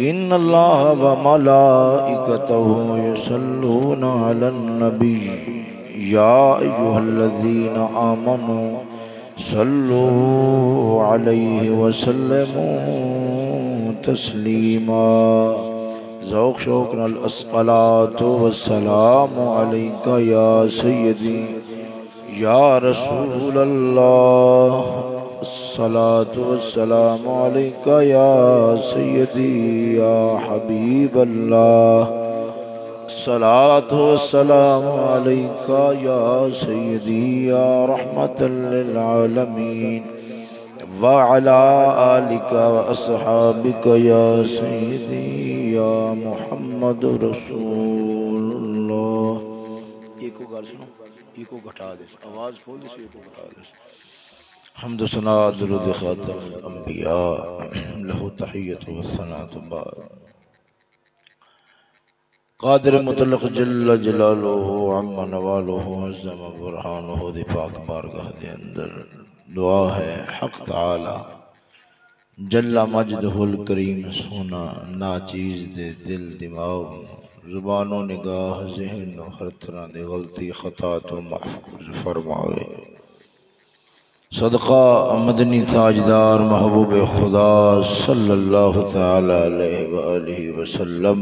इन्नल्लाह व मलाइकतहु युसल्लूना अलन नबी या अय्युहल्लज़ीना आमनू सल्लू अलैहि वसल्लमू तस्लीमा। ज़ौक़ शौक़ नाल अस्सलातु वस्सलामु अलैका या सय्यदी या रसूलल्लाह। अस्सलातु वस्सलामु अलैका या सय्यदी या हबीबल्लाह। अस्सलातु वस्सलामु अलैका या सय्यदी या रहमतल लिल आलमीन व अला आलिका व अस्हाबिका या सय्यदी या मुहम्मद रसूलुल्लाह। एको गल सुनो, एको घटा दे, आवाज़ खोल दे, एको घटा दे। हम्द सना दुरूद खातमुल अंबिया लहू तहियतु व सनातु बाद। क़ादिर मुतलक़ जल्ल जलालुहु अम्मा नवालुहु अज़्ज़म बुरहानुहु दी पाक बारगाह दे अंदर दुआ है हक़ तआला जल्ला मजदहुल करीम सोना नाचीज़ दे दिल दिमाग ज़ुबानो निगाह ज़हन हर तरह दे गलती ख़ता तो महफूज़ फरमावे। सदक़ा मदनी ताजदार महबूब खुदा सल्लल्लाहु तआला अलैहि व आलिहि वसल्लम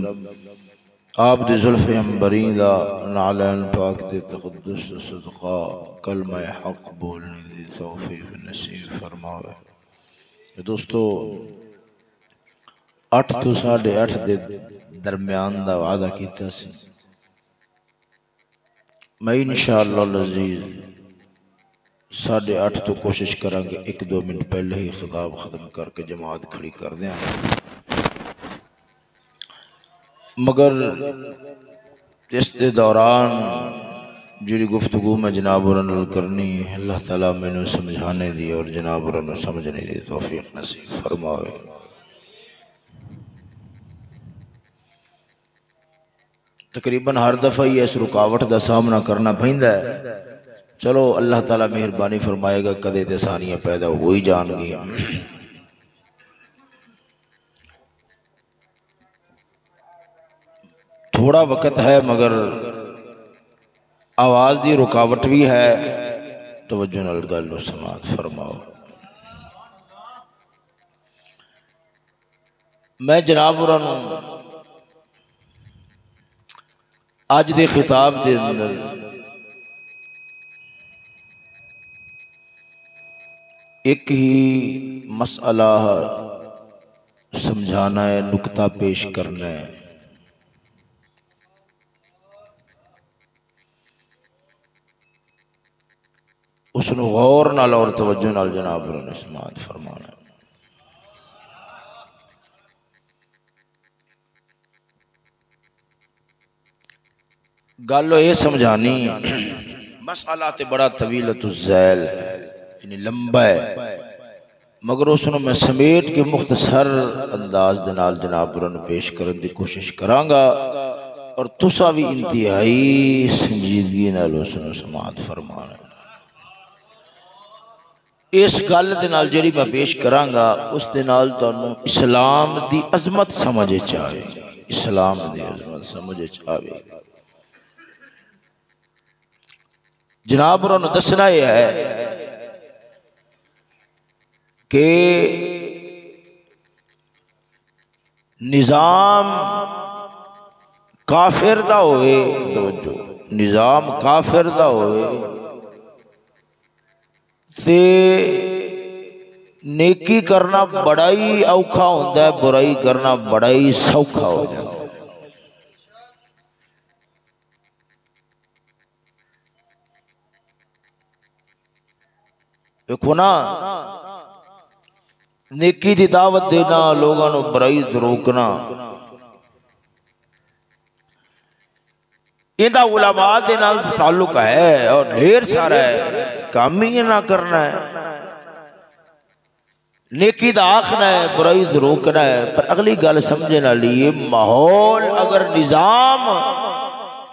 आप दे ज़ुल्फ़े अंबरीदा नालैन पाक दे तक़द्दुस सदक़ा कलमा हक़ बोलने दी तौफ़ीक़ नसीब फरमावे। दोस्तों 8 तो 8:30 दे दरम्यान दा वादा कीता सी। मैं इंशाअल्लाह अज़ीज़ 8:30 तो कोशिश करांगे 1-2 मिनट पहले ही खिताब ख़त्म करके जमात खड़ी कर दें। मगर इस दे दौरान जी गुफ्तगू में जनाब और करनी अल्लाह ताला मैंने समझाने दी और जनाब और समझने दी तौफीक नसीब फरमावे। तकरीबन हर दफ़ा ही इस रुकावट का सामना करना पैंदा है। चलो अल्लाह ताला मेहरबानी फरमाएगा, कदे ते सानियां पैदा हो ही जाएंगी। थोड़ा वक्त है मगर आवाज़ की रुकावट भी है। तवज्जो नाल गल नूं समाअत फरमाओ। मैं जनाब होरां नूं अज दे खिताब दे अंदर एक ही मसला समझाना है, नुकता पेश करना है। उसनूं गौर नाल और तवज्जो नाल जनाब ने समाअत फरमाना। गल ये समझानी मसला तो बड़ा तवीलतुज़्ज़ैल यानी लंबा है, मगर उसनूं मैं समेट के मुख्तसर अंदाज दे नाल जनाब नूं पेश करने की कोशिश करांगा और तुसा भी इंतहाई संजीदगी नाल उसनूं समाअत फरमाना। इस गल दे नाल जिहड़ी मैं पेश करांगा उस दे नाल तुहानूं इस्लाम दी अज़मत समझ च आवेगी। इस्लाम दी अज़मत समझ च आवेगी। जनाब उन्होंने दसना यह है कि निज़ाम काफिर दा होवे, तवज्जो निज़ाम काफिर दा होवे ते नेकी करना बड़ा ही औखा होंदा है, बुराई करना बड़ा ही सौखा हो जाता है। देखो ना, नेकी की दावत देना, लोगों को बुराई से रोकना, इनका उलमा दे नाल ताल्लुक है और ढेर सारा है। काम ही ना करना है, नेकी दा आखना है, बुराई से रोकना है। पर अगली गल समझने वाली ये माहौल अगर निजाम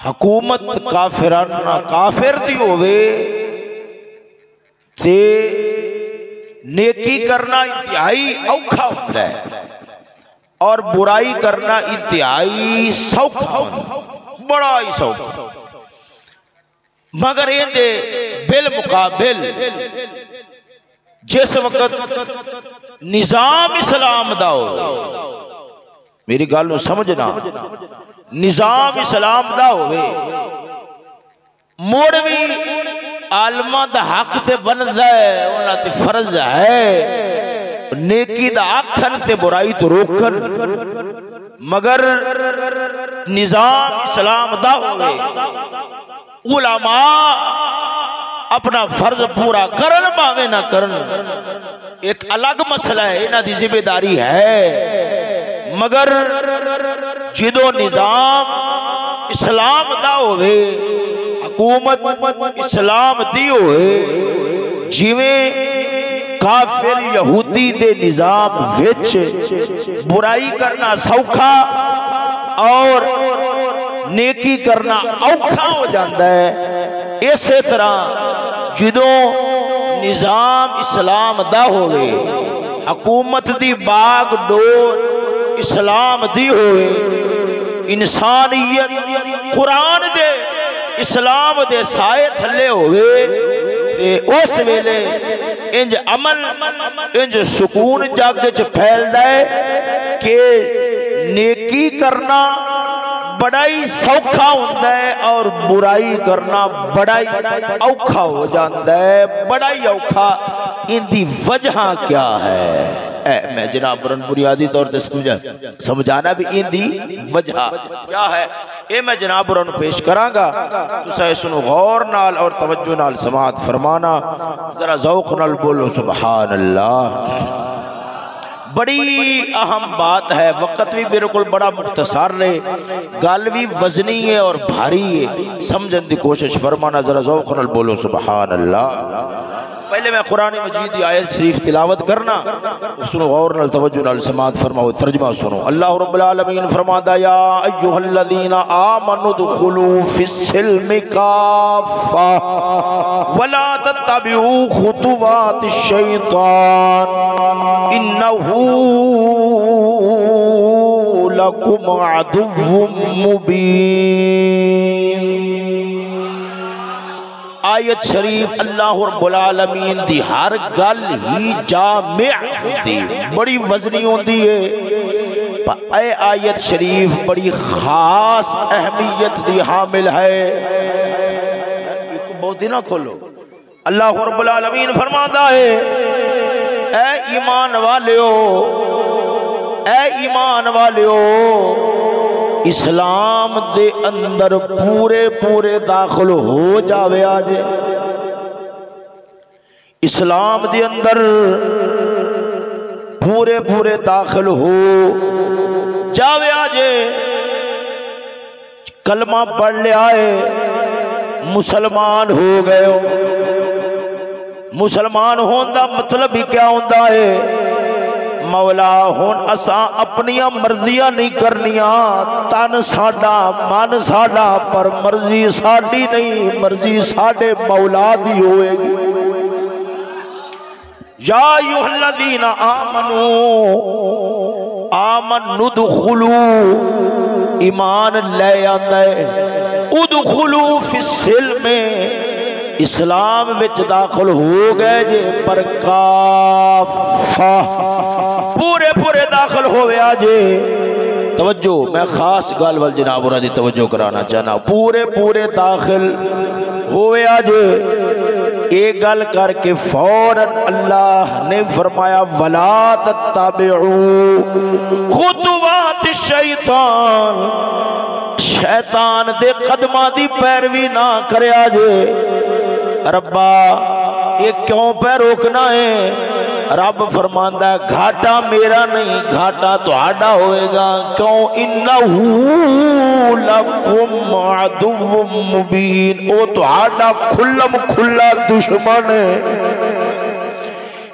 हुकूमत काफिराना काफिर दी होवे ते नेकी करना इंतहाई औखा होता है और बुराई करना इंतहाई सौखा होता, बड़ा ही सौखा। मगर ये बिल मुकाबिल जिस वक्त निजाम इस्लाम दा हो, मेरी गल समझना, निजाम इस्लाम दा होवे मुड़ भी आलमा दा हक ते बनदा है, उन्हां ते फर्ज है नेकी दा आखन ते बुराई तो रोकन। मगर निजाम इस्लाम दा होवे उलमा अपना फर्ज पूरा करन भावे ना करन, एक अलग मसला है, इन्हां दी जिम्मेदारी है। मगर जिदो निजाम इस्लाम दा होवे, हुकूमत इस्लाम दी होवे, जिवें काफिर यहूदी दे निजाम विच बुराई करना सौखा और नेकी करना औखा हो जाता है, इस तरह जिदों निजाम इस्लाम दा होवे, हुकूमत दी बाग डोर इस्लाम दी होवे, इंसानियत कुरान दे इस्लाम दे साए थले होवे, ते उस वेले इंज अमल इंज सुकून जग च फैलदा है कि नेकी करना बड़ा ही सौखा होता है और बुराई करना बड़ा ही औखा हो जाता है। बड़ा ही औखा, इनकी वजह क्या है? मैं जनाब बुनियादी तौर पर समझाना भी इनकी वजह क्या है, ये मैं जनाब पेश करांगा। तुसा सुनो गौर नाल और तवज्जो नाल समाअत फरमाना, जरा ज़ौक़ नाल बोलो सुभान अल्लाह। बड़ी अहम बात है, वक्त भी बिल्कुल बड़ा मुख्तसर है, गल भी वजनी है और भारी है, समझने की कोशिश फरमाना, जरा ज़ौक़ नाल बोलो सुभान अल्लाह। पहले मैं कुरान मजीद की आयत शरीफ तिलावत करना, सुनो गौर नाल तवज्जो नाल समाअत फरमाओ, तर्जुमा सुनो। अल्लाह रब्बुल आलमीन फरमाता, या अय्युहल्लज़ीना आमनु दुखुलू फिस्सिल्मि काफ़ा वला तत्तबिऊ खुतुवातिश शैतान इन्नहू लकुम अदुव्वुम मुबीन। आयत शरीफ अल्लाह रब्बुल आलमीन दी हर गल ही जामिअ होती, बड़ी वजनी होती है। आयत शरीफ बड़ी खास अहमियत दी हामिल है। बहुत ही ना खोलो। अल्लाह रब्बुल आलमीन फरमाता है, ऐ ईमान वालियो, ऐ ईमान वालियो, इस्लाम दे अंदर पूरे पूरे दाखिल हो जावे आज। इस्लाम दे अंदर पूरे पूरे दाखिल हो जावे आज। कलमा पढ़ लिया है, मुसलमान हो गए हो। मुसलमान होने का मतलब ही क्या होता है? मौला हुन असा अपनिया मर्जियां नहीं करनिया, तन साडा मन साडा, पर मर्जी साडी नहीं, मर्जी साडे मौला दी होएगी। या अय्युहल्लज़ीना आमनू आमनुदखुलू, ईमान ले आंदा है, उदखुलू फिस्सिल्म, इस्लाम विच दाखिल हो गए जे, पर काफा, पूरे पूरे दाखिल होवे जे। तवज्जो, मैं खास गल वल जनाब दी तवज्जो कराना चाहना, पूरे पूरे दाखिल होवे जे। एक गल करके फौरन अल्लाह ने फरमाया, वला तत्तबिऊ खुतुवात शैतान, शैतान दे कदमां दी पैरवी ना करया जे। रब्बा ये क्यों पे रोकना है? रब फरमांदा है, घाटा मेरा नहीं, घाटा तुहाडा होएगा। क्यों? इन्नहू लकुम अदुव्वुम मुबीन, ओ तुहाडा खुल्लम खुल्ला दुश्मन है।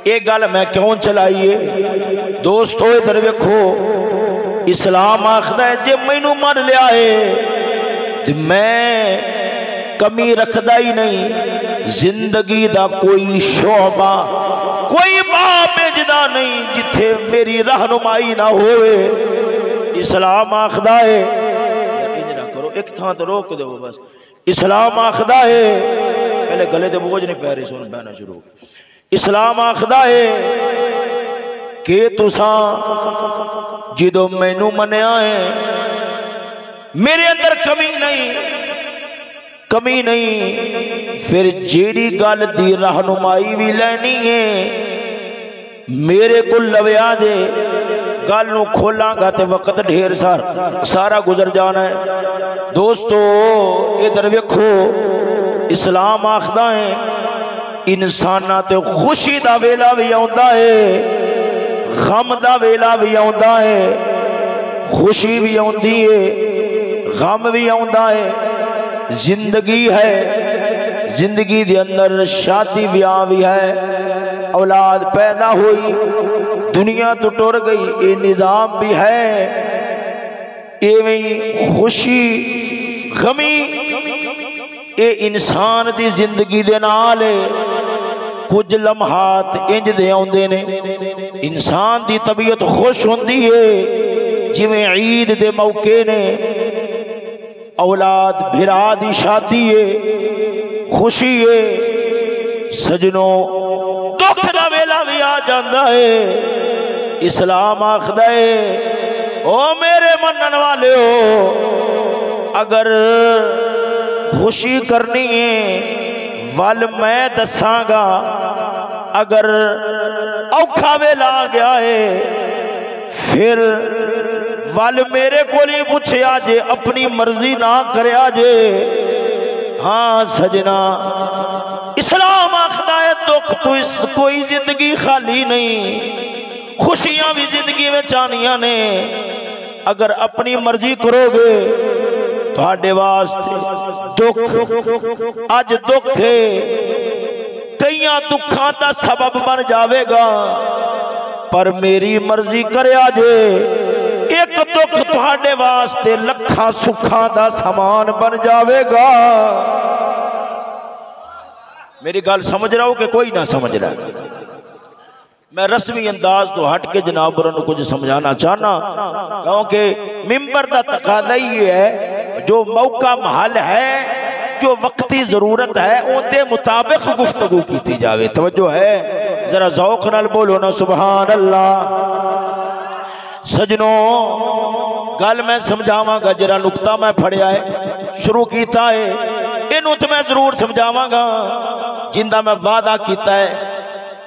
ये गल मैं क्यों चलाई है? दोस्तों इधर वेखो, इस्लाम आखदा है जे मैनू मन लिया है ते मैं कमी रखदा ही नहीं, जिंदगी दा कोई शोबा, कोई पहुंचदा नहीं जिथे मेरी रहनुमाई ना होवे। इस्लाम आखदा है, इंज ना करो, एक थां तो रोक दो बस। इस्लाम आखदा है, पहले गले ते बोझ नहीं पै रही, सुन बहना शुरू हो गया। इस्लाम आखदा है कि तुसा जिदों मैनू मनिया है, मेरे अंदर कमी नहीं, फिर जेड़ी गल दी रहनुमाई भी लैनी है मेरे को लव्या जे, गल नू खोलांगा ते वक्त ढेर सारा गुजर जाना है। दोस्तों इधर वेखो, इस्लाम आखदा है इंसाना ते खुशी दा वेला भी आउंदा है, गम दा वेला भी आउंदा है, खुशी भी आउंदी है, गम भी आउंदा है। जिंदगी है, जिंदगी दे अंदर शादी ब्याह भी है, औलाद पैदा हुई, दुनिया तो टुर गई, ये निजाम भी है। एवं खुशी गमी ये इंसान दी जिंदगी दे नाल कुछ लम्हात इंज दे आउंदे ने। इंसान दी तबीयत खुश होंदी है जिवें ईद दे मौके ने, औलाद भिरा दी शादी है, खुशी है। सजनों दुख दा वेला भी आ जाता है। इस्लाम आखदा है ओ मेरे मनन वाले हो, अगर खुशी करनी है वल मैं दसांगा, अगर औखा वेला आ गया है फिर वल मेरे को नहीं पूछया जे, अपनी मर्जी ना करया जे। हाँ सजना, इस्लाम आखदा है दुख तो इस कोई जिंदगी खाली नहीं, खुशियां भी जिंदगी में आनियां ने। अगर अपनी मर्जी करोगे तुहाडे वास्ते दुख, अज दुख है कई दुखों का सबब बन जाएगा, पर मेरी मर्जी करया जे एक दुख तुहाडे वास्ते लखा सुखा का समान बन जाएगा। मेरी गल समझ रहा हो कि कोई ना समझ रहा है? मैं रस्मी अंदाज तो हट के जनाब और कुछ समझाना चाहना, क्योंकि मिंबर का तकादा ही है, जो मौका महल है, जो वक्ती जरूरत है उनके मुताबिक गुफ्तगू की जाए। तवज्जो है, जरा ज़ौक़ नाल बोलो ना सुभान अल्लाह। सजनों गल मैं समझावांगा, जरा नुकता मैं फड़िया है शुरू किया है, इनू तो मैं जरूर समझावांगा। जिंदा मैं वादा किया है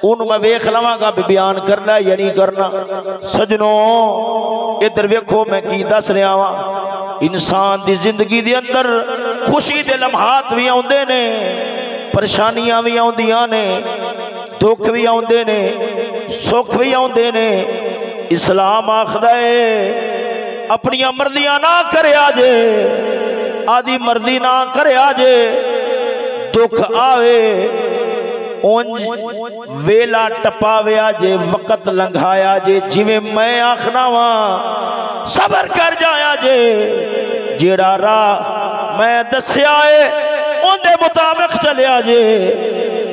उन मैं वेख लवांगा भी बयान करना या नहीं करना। सजनों इधर वेखो मैं की दस रहा वा, इंसान की जिंदगी के अंदर खुशी के लम्हात भी आउंदे ने, परेशानियां भी आउंदियां ने, दुख भी आउंदे ने, सुख भी आउंदे ने। इस्लाम आखदा है अपनी मर्जियां ना करया जे, आदि मर्जी ना करया जे। दुख आवे उंज वेला टपावया जे, वक़्त लंघाया जे, जिवें मैं आखना वा सबर कर जाया जे। जेड़ा राह मैं दस्या है उनके मुताबिक चलिया जे।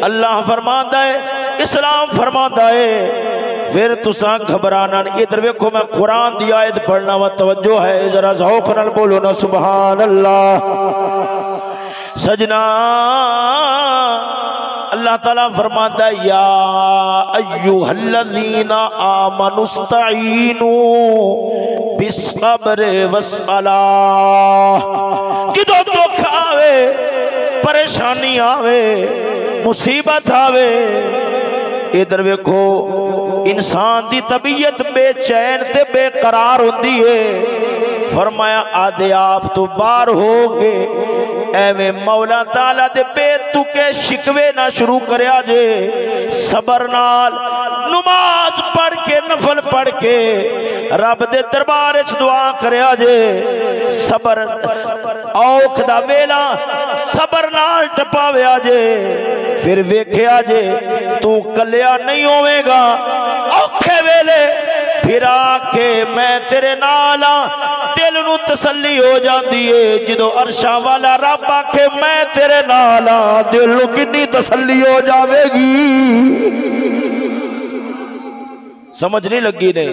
अल्लाह फरमांदा है, इस्लाम फरमांदा है, फिर तुसा घबराना नहीं। इधर वेखो मैं कुरान दी आयत पढ़ना वा, तवज्जो है, जरा ज़ौक़ नाल बोलो ना सुभान अल्लाह। सजना अल्लाह ताला फरमाता है, या अय्युहल्लज़ीना आमनुस्तईनु बिस्सब्र वस्सलाह। जिदों दुख आवे, परेशानी आवे, मुसीबत आवे, इधर वेखो इंसान की तबीयत बेचैन ते बेकरार होती है। फरमाया आदे आप तो बाहर हो गए, एवें मौला ताला दे बेतुके शिकवे ना शुरू करया जे। सबर नाल नमाज पढ़ के, नफल पढ़ के रब दे दरबार च दुआ करया जे। सबर औख दा वेला सबर नाल टपावया जे, फिर वेख्या जे तू कलिया नहीं होवेगा। औखे वेले फिर आके मैं तेरे नाल आ, दिल नू तसल्ली हो जाती है। जो अरशा वाला रब आके मैं तेरे नाल आ, दिल नू कितनी तसल्ली हो जाएगी। समझ नहीं लगी ने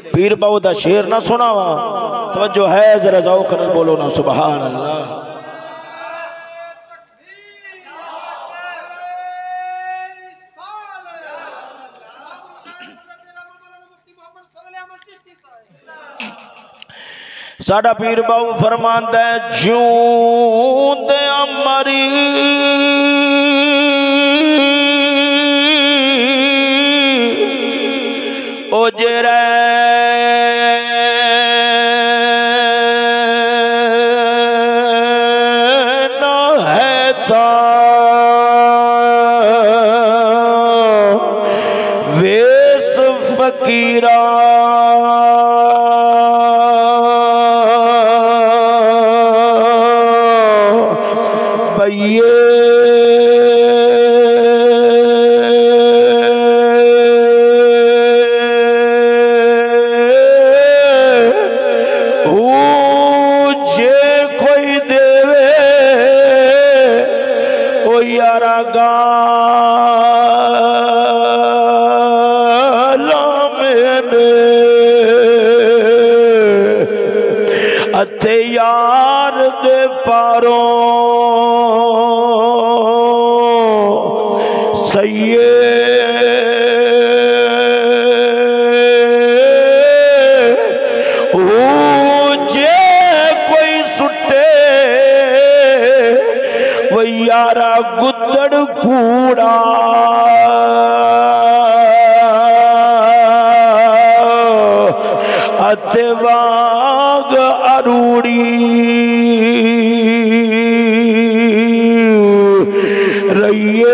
पीर बाबू दा शेर ना सुनावा तवज्जो है जरा ज़ौक़ नाल बोलो ना सुभान अल्लाह। साडा पीर बाबू फरमांदा है जूं दे अमरी ओ जेरे ना है ता वेस फकीरा यार दे पारों सैये जे कोई सुटे वो यारा गुदड़ कूड़ा अतवाग अरूड़ी रहिए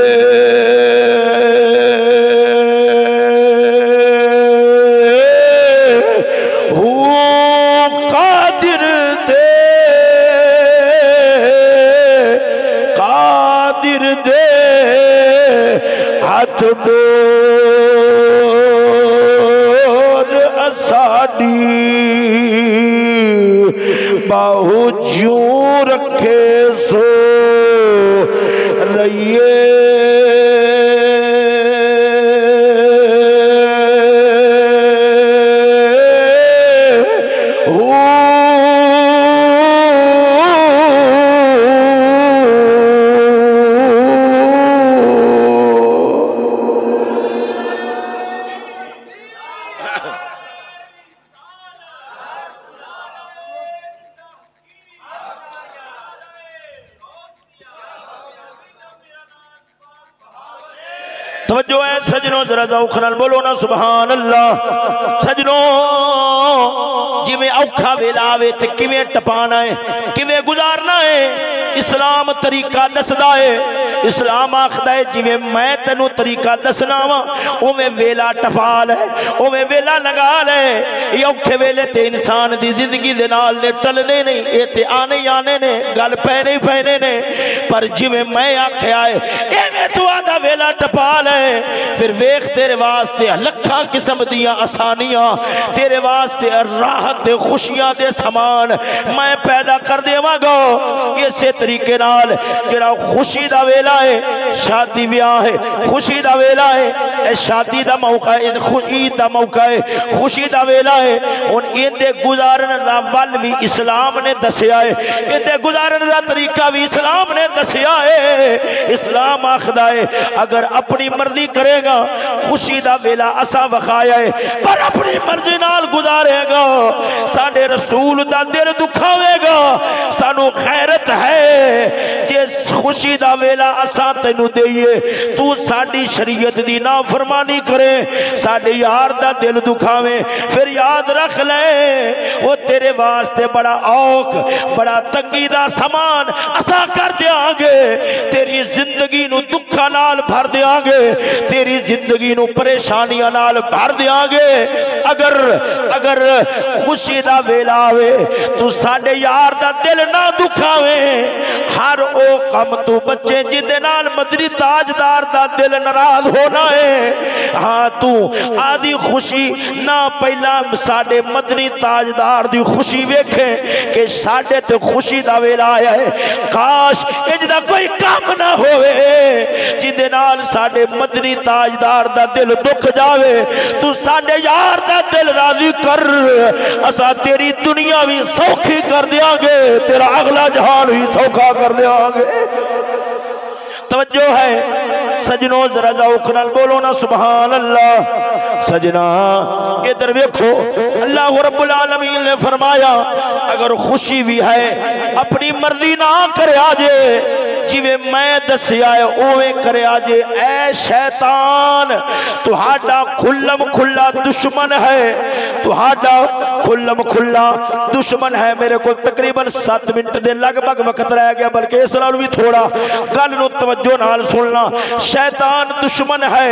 कादिर दे हाथ डोर असाडी बाहु जूं रखे सो रहिए तवज्जो है सजनों जरा ज़ौक़ नाल बोलो ना सुभान अल्लाह। सजनों जिवें औखा वेला आवे ते किवें टपाना है किवें गुजारना है इस्लाम तरीका दसदा है। इस्लाम आखदा है जिवें मैं तेनू तरीका दसना वा उवें वेला टपा ले उवें वेला लगा ले। ये औखे वेले ते इंसान दी जिंदगी दे नाल ने टलने नहीं ये ते आने ही आने ने गल पैने ही पैने ने पर जिवें मैं आख्या है एवें तू आदा वेला टपा ले फिर वेख तेरे वास्ते लखां किस्म दियां आसानियां तेरे वास्ते राहत दे खुशियां दे समान मैं पैदा कर देवांगा। इसे तरीके नाल जेड़ा खुशी दा वेला है शादी ब्याह है खुशी दा वेला है शादी दा मौका है खुशी दा मौका है खुशी दा वेला है हुण इहदे गुजारन दा वल भी इस्लाम ने दसिया है इहदे गुजारन दा तरीका भी इस्लाम ने दसिया है। इस्लाम आखदा है अगर अपनी मर्जी करेगा खुशी दा वेला असा वखाया है पर अपनी मर्जी नाल गुजारेगा साडे रसूल दा दिल दुखावेगा। सानू खैरत है जे खुशी दा वेला असा तेनू देइए तू साडी शरीयत दी नाफरमानी करे साडे यार दा दिल दुखावे फिर याद रख ले वो तेरे वास्ते बड़ा औख बड़ा तंगी दा समान असा कर देंगे तेरी जिंदगी नू दुखा नाल भर देंगे तेरी जिंदगी नू परेशानियां नाल भर देंगे। अगर अगर खुशी दा वेला आवे तू साडे यार दा दिल ना दुखावे हर ओ कम तू बच्चे जिदे नाल मदनी ताजदार दा दिल नाराज होना है। हाँ तू आदि खुशी ना पहला साडे मदनी ताजदार दी खुशी वेखे कि साडे ते खुशी दा वेला आया है। काश इजदा कोई काम ना होवे जिंदे नाल साडे मदनी ताजदार दा दिल दुख जावे। तू साडे यार दा दिल राजी कर, असा तेरी दुनिया भी सौखी कर दियांगे, तेरा अगला जहान भी सौखा कर दियांगे। तवज्जो है सजनों, जरा ज़ौक़ नाल बोलो ना सुभान अल्लाह। सजना इधर देखो, अल्लाह रब्बुल आलमीन ने फरमाया अगर खुशी भी है अपनी मर्जी ना करे आजे, जिवे मैं दसिया है उवें करे आजे। ऐ शैतान तुहाडा खुल्लम खुल्ला दुश्मन है, तुहाडा खुल्लम खुल्ला दुश्मन है। मेरे को तकरीबन 7 मिनट दे लगभग वक्त रह गया, बल्कि इस नाल भी थोड़ा गल नूं तवज्जो नाल सुनना। शैतान दुश्मन है।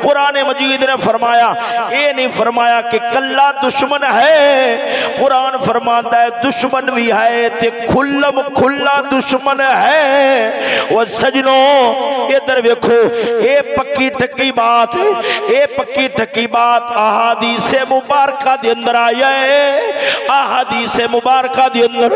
कुरान मजीद ने फरमाया, ये नहीं फरमाया कि कल्ला दुश्मन है, कुरान फरमाता है दुश्मन भी है ते खुल्लम खुल्ला दुश्मन है। वो सजनों इधर देखो, ये पक्की टक्की बात है, ये पक्की टक्की बात अहादीसे मुबारका दे अंदर आया है। अहादीसे मुबारका दे अंदर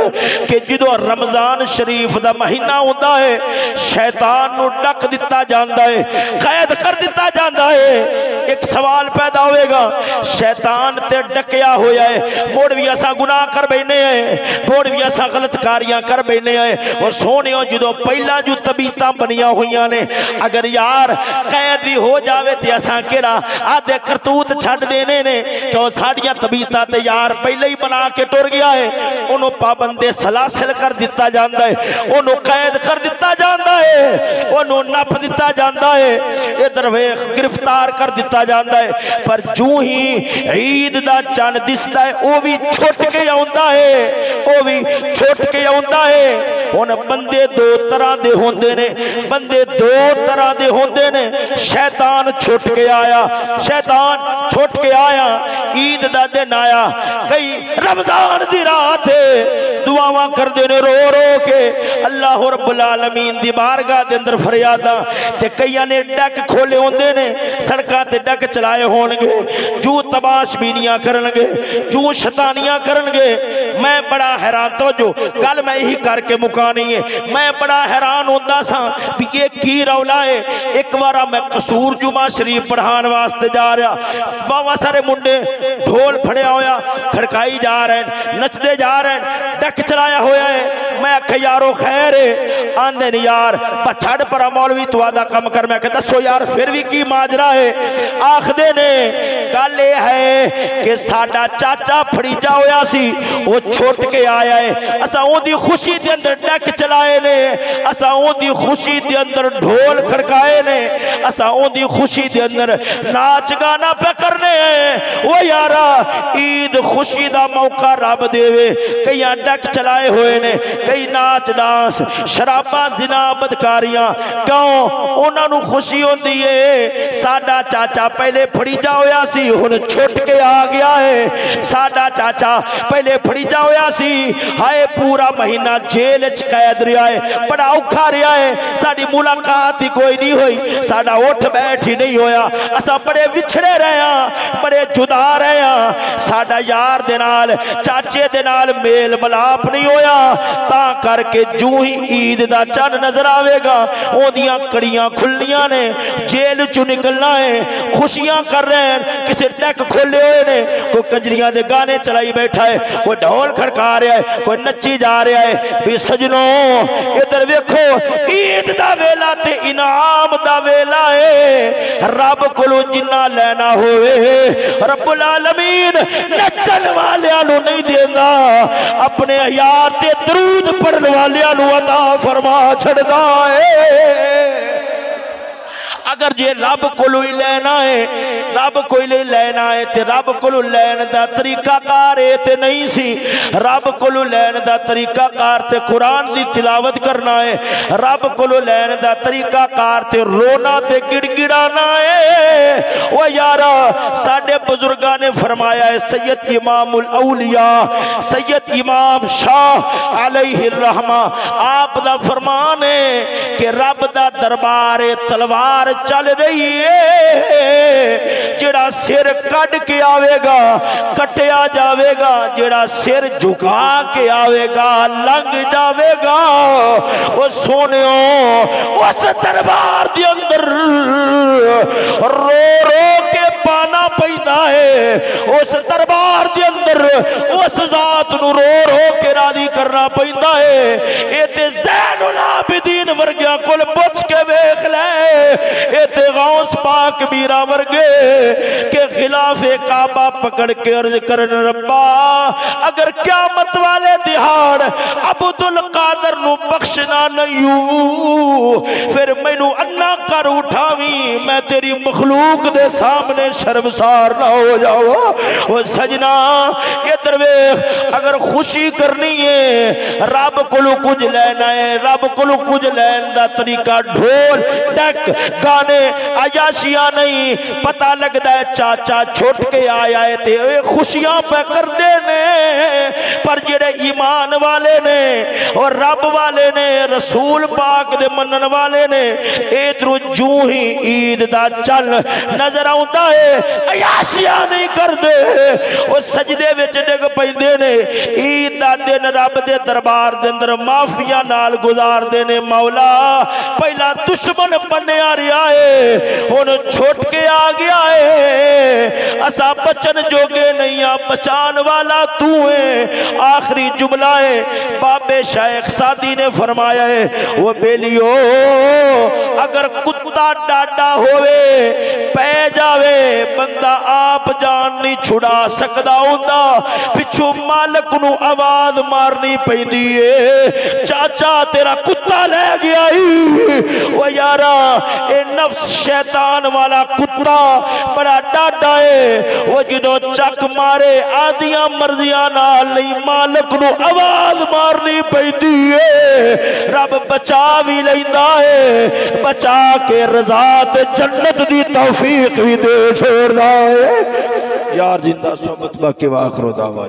कि जो रमजान शरीफ दा महीना होता है शैतान नू डक दिता जाता है, कैद कर दिता जाता है। एक सवाल पैदा होएगा, शैतान ते डकया होया है, मुड़ भी असा गुनाह कर बैठे हैं, मुड़ भी असा गलत कारियां कर बैठे हैं। और सोनियो जो पहला जो तबीयतां बनिया हुई ने, अगर यार कैद भी हो जावे तो असा केड़ा आधे करतूत छड्ड देने ने, क्यों साड़ियां तबीयतां ते यार पहले ही बना के टुर गया है। उन्होंने पाबंदे सलासिल कर दिता जाता है, उन्होंने कैद कर दिता जाता है, उन्होंने नप दिता जाता है, इधर गिरफ्तार कर दिता जाता है। पर जूं ही ईद दा चंद दिसदा है वो भी छुट के आउंदा है, वो भी छुट के आउंदा है। हुण बंदे दो तरह दे होंदे ने, बंदे दो तरह दे होंदे ने। शैतान छुट के आया, शैतान छुट के आया, ईद दा दिन आया, कई रमजान दी रात है, दुआवां करदे ने रो रो के अल्लाह रब्बुल आलमीन दी बारगाह दे अंदर फरियादा। ते कईयां ने डक खोले होंदे ने, सड़कां ते डक चलाए होणगे, जू तमाशबीनियां करनगे, जू शैतानियां करनगे। मैं बड़ा हैरान, तो जो गल मैं यही करके मुकानी है, मैं बड़ा हैरान होंदा सा भी ये की रौला है। एक बार मैं कसूर जुमा शरीफ पढ़ाने वास्ते जा रहा, बाबा सारे मुंडे ढोल फड़िया होया खड़काई जा रहे हैं, नचते जा रहे हैं, डक चलाया होया है। मैं आख्या यारो खैर है, आंदे नहीं यार छड़ पर मौलवी तू आदा कम कर। मैं कह दसो यार फिर भी की माजरा है। आखदे ने गल ये है कि साडा चाचा फड़ीजा होया सी, वो छुट के आया है, असा ओदी खुशी दे अंदर डक चलाए ने, असा ओदी खुशी दे अंदर ढोल खड़काए ने, असा ओदी खुशी दे अंदर नाच गाना पे करने हैं। वो यारा ईद खुशी दा मौका रब देवे, कई डक चलाए हुए ने, कई नाच डांस शराबा जिना बदकारियां, क्यों उन्होंने खुशी होती है। साडा चाचा पहले फड़ीजा होया सी, हुण छुट के आ गया है। साडा चाचा पहले फड़ीजा होया सी, हाय पूरा महीना जेल च कैद रहा है, बड़ा औखा रहा है, साडी मुलाकात ही कोई नहीं हुई, साडा उठ बैठ ही नहीं होया, असा बड़े विछड़े रहे हैं, बड़े जुदा रहे हैं, साडा यार दे नाल चाचे दे नाल मेल मलाप नहीं होया। ता करके जूं ही ईद दा चंद नजर आवेगा ओदियां कड़ियां खुलनियां ने, जेल चो निकलना है, खुशियां कर रहे हैं, किसी डक खोले हुए ने, कोई कंजरियां दे गाने चलाई बैठा है, कोई ढोल खड़का रहा है, कोई नच्ची जा रहा है। भी सजनों इधर देखो, ईद दा वेला ते इनाम दा वेला है, रब कोलों जिन्ना लेना होवे रब्बुल आलमीन नचन वालियां नूं नहीं देंदा, अपने हयात ते दरूद पढ़न वालियां नूं अता फरमा छड़दा है। अगर जे रब कोलों ही लेना है, रब कोई लेना है ते रब कोलों लैन दा तरीका कार है ते नहीं सी। रब कोलों लैन दा तरीका कार ते कुरान दी तिलावत करना है। रब कोलों लैन दा तरीका कार ते रोना ते गिड़गिड़ाना है। ओ यारा साडे बुजुर्गां ने फरमाया है, सैयद इमामुल औलिया सैयद इमाम शाह अलैहि रहमा आप दा फरमान है कि रब दा दरबार तलवार चल रही है। जेड़ा सिर कट के आवेगा कटिया जावेगा, जेड़ा सिर झुका के आवेगा लंघ जावेगा। वो सोनियो उस दरबार के अंदर रो रो के पाना पैदा है। उस दरबार के अंदर उस जात नू रो रो के राजी करना पैदा है। ये ते ज़ैनुल आबिदीन वर्गिया कोल पुछ के वेख ले, ये ते गौस पाक मीरा वर्गे के खिलाफे काबा पकड़ के अर्ज करन, रब्बा अगर क़यामत वाले दिहाड़ अब्दुल कादर नू बख्शना नहीं फिर मैनू अन्ना कर उठावी, मैं तेरी मखलूक दे सामने शर्मसार ना हो जाओ। वो सजना इधर वेख, अगर खुशी करनी है रब कोलों कुछ लेना है, रब कोलों कुछ लैन दा तरीका ढोल डक गाने अयाशियां नहीं। पता लगता है चाचा छुट के आया है ते खुशियां पे करते ने, पर जेड़े ईमान वाले ने और रब वाले ने रसूल पाक दे मनन वाले ने इधरों जू ही ईद दा चल नजर आता है अयाशियां नहीं करते। वो सजदे विच डिग पैंदे ने। ईद दा दिन रब दे दरबार दे अंदर माफिया नाल गुजारदे ने। मौला पहला दुश्मन बनया रहा है, हुण छुट के आ गया है, असा बचन जोगे नहीं आ, बचान वाला तू है। आखिरी जुमला है बाबे शेख सादी ने फरमाया है, वो बेलियो अगर कुत्ता डाडा होवे पै जावे बंदा आप जान नहीं छुड़ा सकदा हुंदा, पिछू मालक नू आवाज मारनी पैंदी है, चाचा तेरा कुत्ता ले गया ही। वो यारा ए नफ्स शैतान वाला कुत्ता बड़ा डाडा है। वो जिदों चक मारे आदियां मर्जियां नाल नहीं, मालक नू आवाज मारनी पैंदी है। रब बचा भी लैंदा है, बचा के रज़ा ते जन्नत दी तौफीक भी दे छोड़दा है। यार जिंदा सोबत बाकी वाखरो दावा।